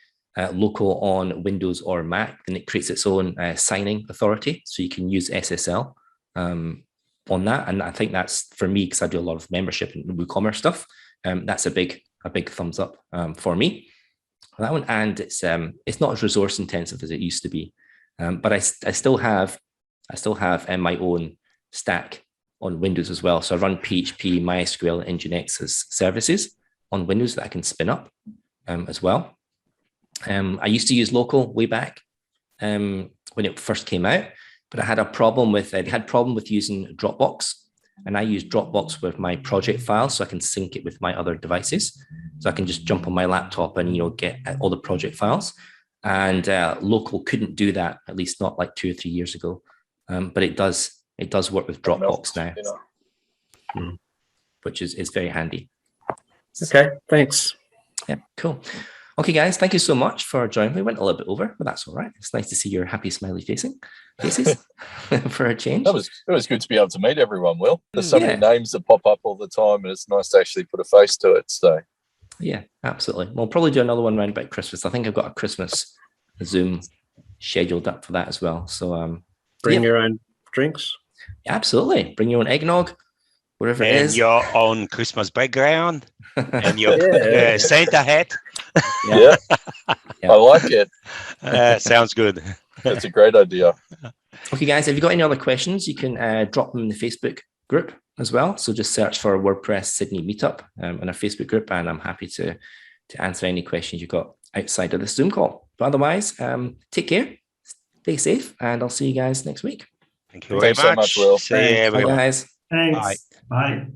Speaker 2: local on Windows or Mac, then it creates its own signing authority, so you can use SSL on that. And I think that's, for me, because I do a lot of membership and WooCommerce stuff, that's a big thumbs up for me for that one. And it's not as resource intensive as it used to be, but I still have my own stack on Windows as well. So I run PHP, MySQL, and Nginx as services on Windows that I can spin up as well. I used to use local way back when it first came out, but I had a problem with using Dropbox, and I use Dropbox with my project files so I can sync it with my other devices. So I can just jump on my laptop and get all the project files. And local couldn't do that, at least not like 2 or 3 years ago. But it does work with Dropbox now, which is very handy.
Speaker 7: Okay, thanks.
Speaker 2: Yeah, cool. Okay, guys, thank you so much for joining. We went a little bit over, but that's all right. It's nice to see your happy, smiley faces for a change.
Speaker 6: It was good to be able to meet everyone, Will. There's so many names that pop up all the time, and it's nice to actually put a face to it. So,
Speaker 2: yeah, absolutely. We'll probably do another one around about Christmas. I think I've got a Christmas Zoom scheduled up for that as well. So,
Speaker 7: bring your own drinks.
Speaker 2: Absolutely. Bring your own eggnog. whatever it
Speaker 4: and
Speaker 2: is.
Speaker 4: your own Christmas background and your Santa hat.
Speaker 6: Yeah. I like it.
Speaker 4: Sounds good.
Speaker 6: That's a great idea.
Speaker 2: Okay, guys, if you've got any other questions, you can drop them in the Facebook group as well. So just search for WordPress Sydney Meetup in our Facebook group, and I'm happy to answer any questions you've got outside of the Zoom call. But otherwise, take care, stay safe, and I'll see you guys next week.
Speaker 4: Thank you very
Speaker 6: Thanks so much, Will.
Speaker 4: See you,
Speaker 3: Thanks.
Speaker 4: everyone.
Speaker 2: Bye, guys.
Speaker 3: Thanks. Bye.